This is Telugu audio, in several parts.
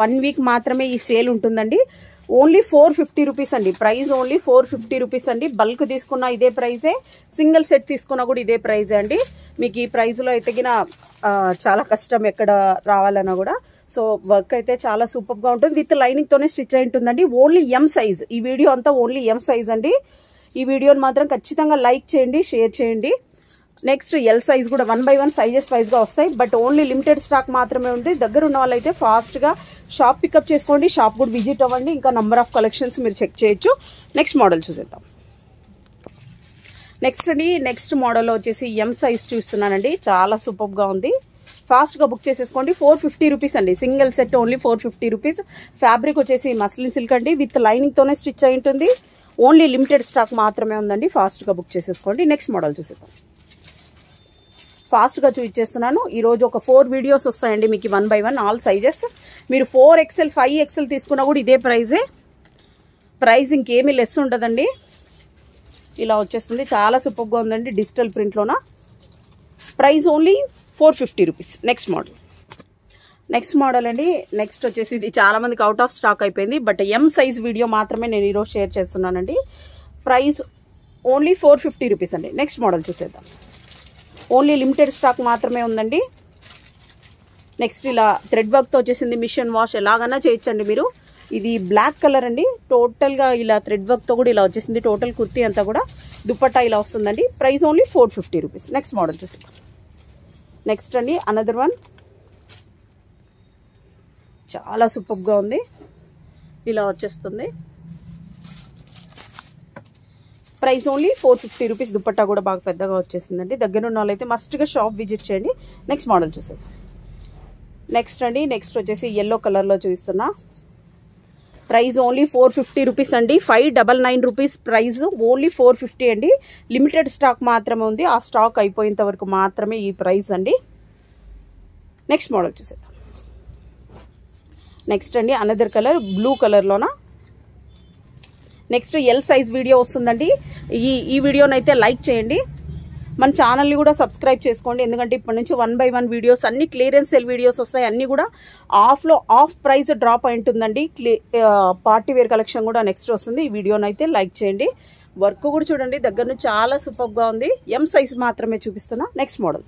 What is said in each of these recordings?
1 వీక్ మాత్రమే ఈ సేల్ ఉంటుందండి. ఓన్లీ 450 రూపీస్ అండి. ప్రైస్ ఓన్లీ 450 రూపీస్ అండి. బల్క్ తీసుకున్నా ఇదే ప్రైజే, సింగిల్ సెట్ తీసుకున్నా కూడా ఇదే ప్రైజే అండి. మీకు ఈ ప్రైజ్లో అయితే చాలా కష్టం ఎక్కడ రావాలన్నా కూడా. సో వర్క్ అయితే చాలా సూపర్గా ఉంటుంది. విత్ లైనింగ్తోనే స్టిచ్ అయి ఉంటుందండి. Only M size. ఈ వీడియో అంతా ఓన్లీ ఎం సైజ్ అండి. ఈ వీడియోని మాత్రం ఖచ్చితంగా లైక్ చేయండి, షేర్ చేయండి. నెక్స్ట్ ఎల్ సైజ్ కూడా 1 by 1 సైజెస్ వైజ్గా వస్తాయి. బట్ ఓన్లీ లిమిటెడ్ స్టాక్ మాత్రమే ఉంది. దగ్గర ఉన్న వాళ్ళైతే ఫాస్ట్గా షాప్ పికప్ చేసుకోండి, షాప్ కూడా విజిట్ అవ్వండి. ఇంకా నంబర్ ఆఫ్ కలెక్షన్స్ మీరు చెక్ చేయొచ్చు. నెక్స్ట్ మోడల్ చూసేద్దాం. నెక్స్ట్ అండి, నెక్స్ట్ మోడల్లో వచ్చేసి ఎం సైజ్ చూస్తున్నానండి. చాలా సూపర్గా ఉంది. ఫాస్ట్గా బుక్ చేసేసుకోండి. 450 రూపీస్ అండి. Single set only 450 rupees. Fabric వచ్చేసి మస్లిన్ సిల్క్ అండి. విత్ లైనింగ్తోనే స్టిచ్ అయి ఉంటుంది. ఓన్లీ లిమిటెడ్ స్టాక్ మాత్రమే ఉందండి. ఫాస్ట్గా బుక్ చేసేసుకోండి. నెక్స్ట్ మోడల్ చూసేద్దాం. ఫాస్ట్గా చూపించేస్తున్నాను. ఈరోజు ఒక 4 వీడియోస్ వస్తాయండి మీకు 1 by 1 ఆల్ సైజెస్. మీరు 4XL 5XL తీసుకున్నా కూడా ఇదే ప్రైజే. ప్రైస్ ఇంకేమీ లెస్ ఉండదండి. ఇలా వచ్చేస్తుంది. చాలా సూపర్గా ఉందండి. డిజిటల్ ప్రింట్లోన. Price only 450 rupees. Next model అండి. నెక్స్ట్ వచ్చేసి ఇది చాలా మందికి అవుట్ ఆఫ్ స్టాక్ అయిపోయింది. బట్ ఎం సైజ్ వీడియో మాత్రమే నేను ఈరోజు షేర్ చేస్తున్నానండి. ప్రైస్ ఓన్లీ 450 రూపీస్ అండి. నెక్స్ట్ మోడల్ చూసేద్దాం. ఓన్లీ లిమిటెడ్ స్టాక్ మాత్రమే ఉందండి. నెక్స్ట్ ఇలా థ్రెడ్ వర్క్తో వచ్చేసింది. మిషన్ వాష్ ఎలాగైనా చేయొచ్చండి మీరు. ఇది బ్లాక్ కలర్ అండి. టోటల్గా ఇలా థ్రెడ్ వర్క్తో కూడా ఇలా వచ్చేసింది. టోటల్ కుర్తీ అంతా కూడా దుపట్టా ఇలా వస్తుందండి. Price only 450 rupees. Next model చూసేద్దాం. నెక్స్ట్ అండి అనదర్ వన్. చాలా సూపర్గా ఉంది. ఇలా వచ్చేస్తుంది. Price only 450 rupees. దుపట్టా కూడా బాగా పెద్దగా వచ్చేసిందండి. దగ్గర ఉన్న వాళ్ళైతే మస్ట్గా షాప్ విజిట్ చేయండి. నెక్స్ట్ మోడల్ చూసేద్దాం. నెక్స్ట్ అండి, నెక్స్ట్ వచ్చేసి ఎల్లో కలర్లో చూపిస్తున్నా. ప్రైస్ ఓన్లీ 450 రూపీస్ అండి. 599 రూపీస్ ప్రైస్. ఓన్లీ 450 అండి. లిమిటెడ్ స్టాక్ మాత్రమే ఉంది. ఆ స్టాక్ అయిపోయేంత వరకు మాత్రమే ఈ ప్రైస్ అండి. నెక్స్ట్ మోడల్ చూసేద్దాం. నెక్స్ట్ అండి అనదర్ కలర్ బ్లూ కలర్లోనా. నెక్స్ట్ ఎల్ సైజ్ వీడియో వస్తుందండి. ఈ వీడియోనైతే లైక్ చేయండి. మన ఛానల్ని కూడా సబ్స్క్రైబ్ చేసుకోండి. ఎందుకంటే ఇప్పటి నుంచి 1 by 1 వీడియోస్ అన్ని క్లియరెన్స్ సెల్ వీడియోస్ వస్తాయి. అన్నీ కూడా ఆఫ్ ప్రైస్ డ్రాప్ అయి ఉంటుందండి. పార్టీ వేర్ కలెక్షన్ కూడా నెక్స్ట్ వస్తుంది. ఈ వీడియోనైతే లైక్ చేయండి. వర్క్ కూడా చూడండి. దగ్గర నుంచి చాలా సూపర్గా ఉంది. ఎం సైజ్ మాత్రమే చూపిస్తున్నా. Next model.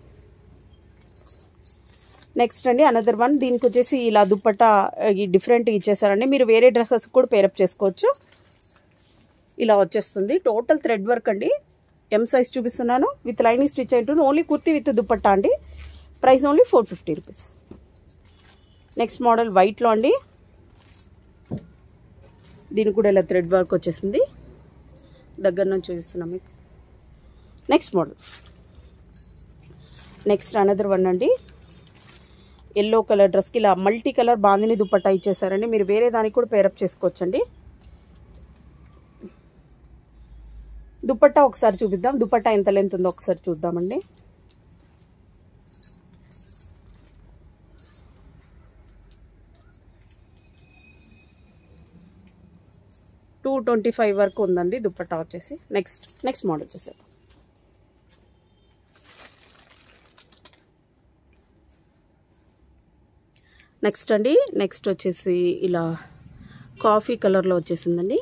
నెక్స్ట్ అండి అనదర్ వన్. దీనికి వచ్చేసి ఇలా దుపట్టా డిఫరెంట్ ఇచ్చేసారండి. మీరు వేరే డ్రెస్సెస్ కూడా పేరప్ చేసుకోవచ్చు. ఇలా వచ్చేస్తుంది. టోటల్ థ్రెడ్ వర్క్ అండి. ఎం సైజ్ చూపిస్తున్నాను. విత్ లైనింగ్ స్టిచ్ అయింటుంది. ఓన్లీ కుర్తీ విత్ దుపట్టా అండి. Price only 450 rupees. Next model వైట్లో అండి. దీనికి కూడా ఇలా థ్రెడ్ వర్క్ వచ్చేసింది. దగ్గర నుంచి చూపిస్తున్నాం మీకు. Next model. Next another one అండి. ఎల్లో కలర్ డ్రెస్కి ఇలా మల్టీ కలర్ బాందిని దుపట్టా ఇచ్చేసారండి. మీరు వేరే దానికి కూడా పేరప్ చేసుకోవచ్చండి. దుపట్టా ఒకసారి చూపిద్దాం. దుపట్టా ఎంత లెంత్ ఉందో ఒకసారి చూద్దామండి. $225 వరకు ఉందండి దుపట్టా వచ్చేసి. నెక్స్ట్ మోడల్ చూసేద్దాం. నెక్స్ట్ అండి, నెక్స్ట్ వచ్చేసి ఇలా కాఫీ కలర్లో వచ్చేసిందండి.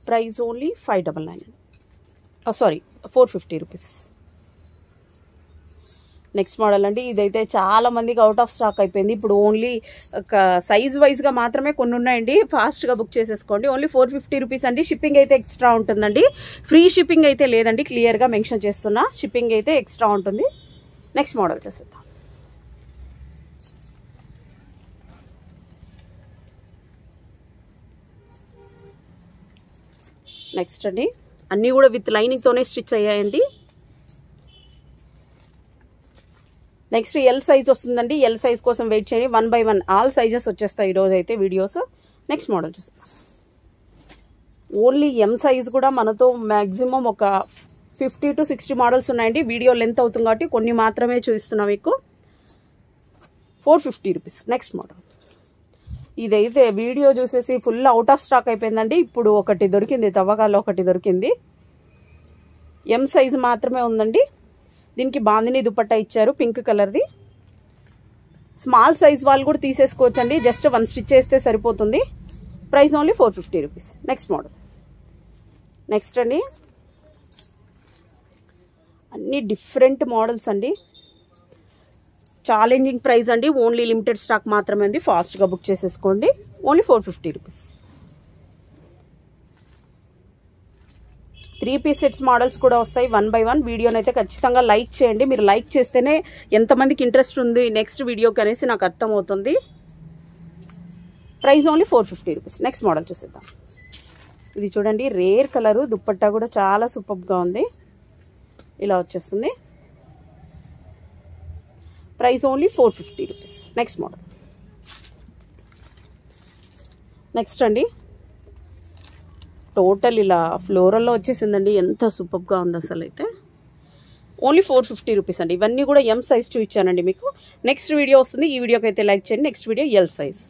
Price only 599, sorry 450 rupees. Next model అండి. ఇదైతే చాలా మందికి అవుట్ ఆఫ్ స్టాక్ అయిపోయింది. ఇప్పుడు ఓన్లీ సైజ్ వైజ్గా మాత్రమే కొన్ని ఉన్నాయండి. ఫాస్ట్గా బుక్ చేసేసుకోండి. ఓన్లీ 450 రూపీస్ అండి. షిప్పింగ్ అయితే ఎక్స్ట్రా ఉంటుందండి. ఫ్రీ షిప్పింగ్ అయితే లేదండి. క్లియర్గా మెన్షన్ చేస్తున్నా. షిప్పింగ్ అయితే ఎక్స్ట్రా ఉంటుంది. నెక్స్ట్ మోడల్ చేసేద్దాం. నెక్స్ట్ అండి, అన్నీ కూడా విత్ లైనింగ్తోనే స్టిచ్ అయ్యాయండి. నెక్స్ట్ ఎల్ సైజ్ వస్తుందండి. ఎల్ సైజ్ కోసం వెయిట్ చేయండి. 1 by 1 ఆల్ సైజెస్ వచ్చేస్తాయి ఈరోజు అయితే వీడియోస్. నెక్స్ట్ మోడల్ చూస్తాం. ఓన్లీ ఎం సైజ్ కూడా మనతో మ్యాక్సిమం ఒక 50 to 60 మోడల్స్ ఉన్నాయండి. వీడియో లెంత్ అవుతుంది కాబట్టి కొన్ని మాత్రమే చూపిస్తున్నాం మీకు. 450 రూపీస్. Next model. ఇదైతే వీడియో చూసేసి ఫుల్ అవుట్ ఆఫ్ స్టాక్ అయిపోయిందండి. ఇప్పుడు ఒకటి దొరికింది, తవ్వకాల్లో ఒకటి దొరికింది. ఎం సైజ్ మాత్రమే ఉందండి. దీనికి బాందిని దుపట్టా ఇచ్చారు పింక్ కలర్ది. స్మాల్ సైజ్ వాళ్ళు కూడా తీసేసుకోవచ్చండి. జస్ట్ 1 స్టిచ్ చేస్తే సరిపోతుంది. Price only 450 rupees. Next model. Next అండి, అన్ని డిఫరెంట్ మోడల్స్ అండి. ఛాలెంజింగ్ ప్రైస్ అండి. ఓన్లీ లిమిటెడ్ స్టాక్ మాత్రమే ఉంది. ఫాస్ట్గా బుక్ చేసేసుకోండి. Only 450 rupees. 3 piece sets models కూడా వస్తాయి 1 by 1. వీడియోని అయితే ఖచ్చితంగా లైక్ చేయండి. మీరు లైక్ చేస్తేనే ఎంతమందికి ఇంట్రెస్ట్ ఉంది నెక్స్ట్ వీడియోకి అనేసి నాకు అర్థమవుతుంది. Price only 450 rupees. Next model చూసేద్దాం. ఇది చూడండి, రేర్ కలరు, దుప్పట్టా కూడా చాలా సూపర్గా ఉంది. ఇలా వచ్చేస్తుంది. Price only 450 rupees. Next model. Next అండి, టోటల్ ఇలా ఫ్లోరల్లో వచ్చేసిందండి. ఎంత సూపర్గా ఉంది అసలు. అయితే ఓన్లీ 450 రూపీస్ అండి. ఇవన్నీ కూడా M సైజ్ చూపించానండి మీకు. నెక్స్ట్ వీడియో వస్తుంది. ఈ వీడియోకి అయితే లైక్ చేయండి. Next video L size.